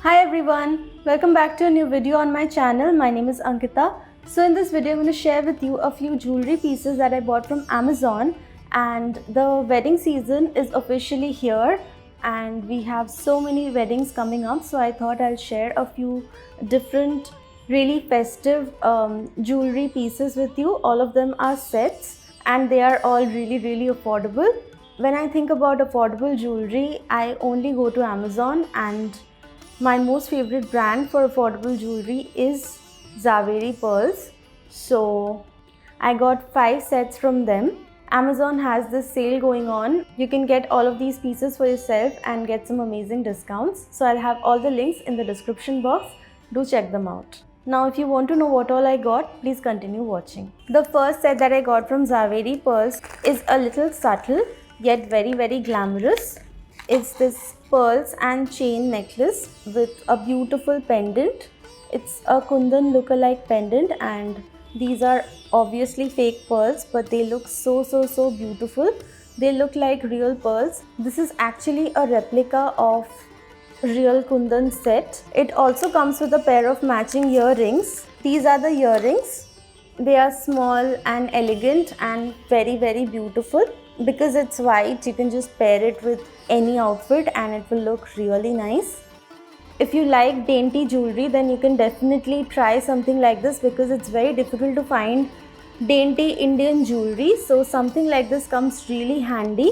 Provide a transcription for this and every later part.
Hi everyone, welcome back to a new video on my channel. My name is Ankita. So in this video I'm going to share with you a few jewelry pieces that I bought from Amazon, and the wedding season is officially here and we have so many weddings coming up, so I thought I'll share a few different really festive jewelry pieces with you. All of them are sets and they are all really affordable. When I think about affordable jewelry, I only go to Amazon, and my most favorite brand for affordable jewelry is Zaveri Pearls. So I got 5 sets from them. Amazon has this sale going on. You can get all of these pieces for yourself and get some amazing discounts. So I'll have all the links in the description box. Do check them out. Now if you want to know what all I got, please continue watching. The first set that I got from Zaveri Pearls is a little subtle yet very glamorous. It's this pearls and chain necklace with a beautiful pendant. It's a kundan look-alike pendant, and these are obviously fake pearls, but they look so beautiful. They look like real pearls. This is actually a replica of real kundan set. It also comes with a pair of matching earrings. These are the earrings. They are small and elegant and very beautiful. Because it's white, you can just pair it with any outfit and it will look really nice. If you like dainty jewelry, then you can definitely try something like this, because it's very difficult to find dainty Indian jewelry. So something like this comes really handy.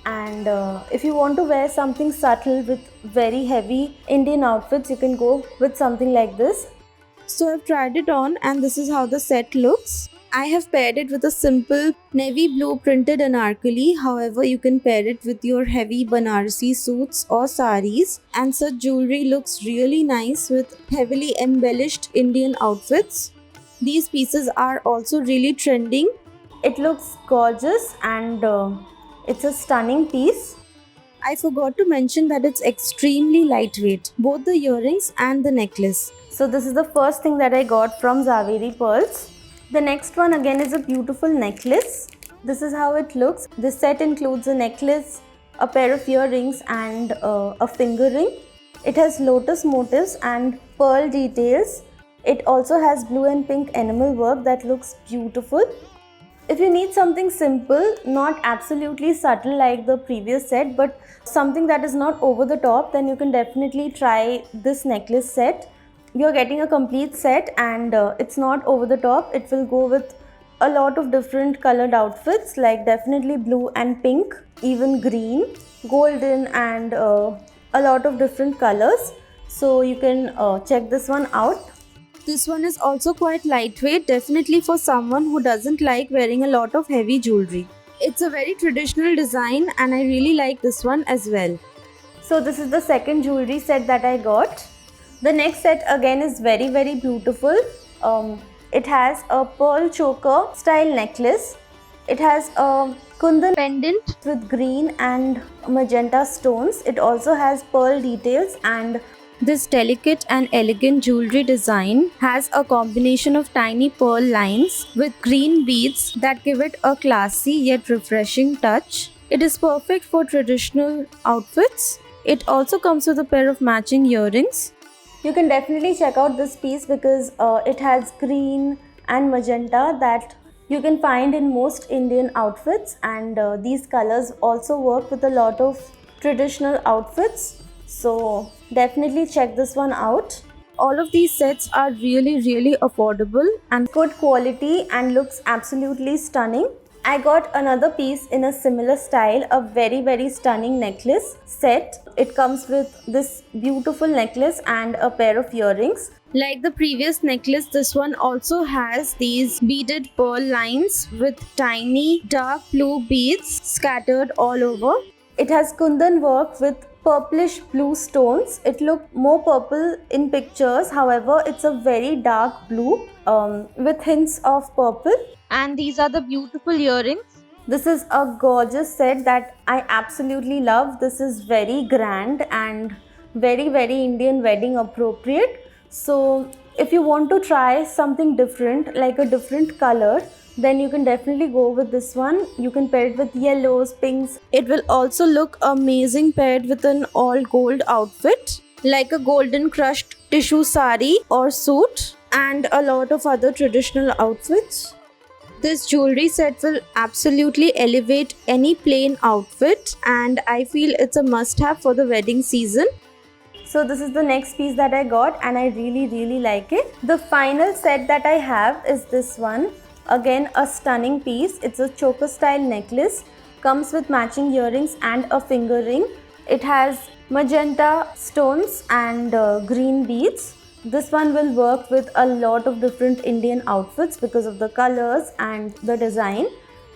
And if you want to wear something subtle with very heavy Indian outfits, you can go with something like this. So I've tried it on and this is how the set looks. I have paired it with a simple navy blue printed anarkali. However, you can pair it with your heavy Banarasi suits or saris, and such jewelry looks really nice with heavily embellished Indian outfits. These pieces are also really trending. It looks gorgeous and it's a stunning piece. I forgot to mention that it's extremely lightweight, both the earrings and the necklace. So this is the first thing that I got from Zaveri Pearls. The next one again is a beautiful necklace. This is how it looks. This set includes a necklace, a pair of earrings and a finger ring. It has lotus motifs and pearl details. It also has blue and pink enamel work that looks beautiful. If you need something simple, not absolutely subtle like the previous set, but something that is not over the top, then you can definitely try this necklace set. You're getting a complete set and it's not over the top. It will go with a lot of different colored outfits, like definitely blue and pink, even green, golden, and a lot of different colors. So you can check this one out. This one is also quite lightweight, definitely for someone who doesn't like wearing a lot of heavy jewelry. It's a very traditional design and I really like this one as well. So this is the second jewelry set that I got. The next set again is very beautiful. It has a pearl choker style necklace. It has a kundan pendant with green and magenta stones. It also has pearl details, and this delicate and elegant jewelry design has a combination of tiny pearl lines with green beads that give it a classy yet refreshing touch. It is perfect for traditional outfits. It also comes with a pair of matching earrings. You can definitely check out this piece because it has green and magenta that you can find in most Indian outfits, and these colors also work with a lot of traditional outfits. So definitely check this one out. All of these sets are really affordable and good quality and looks absolutely stunning. I got another piece in a similar style, a very stunning necklace set. It comes with this beautiful necklace and a pair of earrings. Like the previous necklace, this one also has these beaded pearl lines with tiny dark blue beads scattered all over. It has kundan work with purplish blue stones. It looked more purple in pictures, however it's a very dark blue with hints of purple. And these are the beautiful earrings. This is a gorgeous set that I absolutely love. This is very grand and very Indian wedding appropriate. So if you want to try something different, like a different color, then you can definitely go with this one. You can pair it with yellows, pinks. It will also look amazing paired with an all gold outfit. like a golden crushed tissue sari or suit and a lot of other traditional outfits. This jewelry set will absolutely elevate any plain outfit, and I feel it's a must have for the wedding season. So this is the next piece that I got and I really like it. The final set that I have is this one. Again, a stunning piece. It's a choker style necklace. Comes with matching earrings and a finger ring. It has magenta stones and green beads. This one will work with a lot of different Indian outfits because of the colors and the design.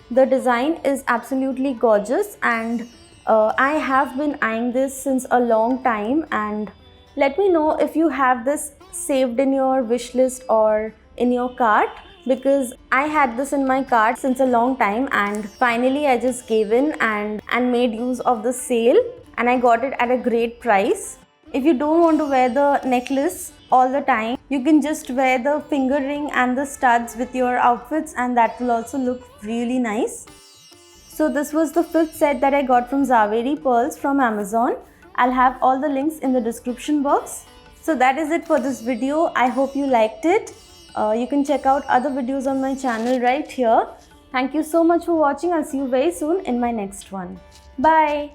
The design is absolutely gorgeous, and I have been eyeing this since a long time, and let me know if you have this saved in your wish list or in your cart, because I had this in my cart since a long time and finally I just gave in and made use of the sale, and I got it at a great price. If you don't want to wear the necklace all the time, you can just wear the finger ring and the studs with your outfits, and that will also look really nice. So this was the fifth set that I got from Zaveri Pearls from Amazon. I'll have all the links in the description box. So that is it for this video. I hope you liked it. You can check out other videos on my channel right here. Thank you so much for watching. I'll see you very soon in my next one. Bye.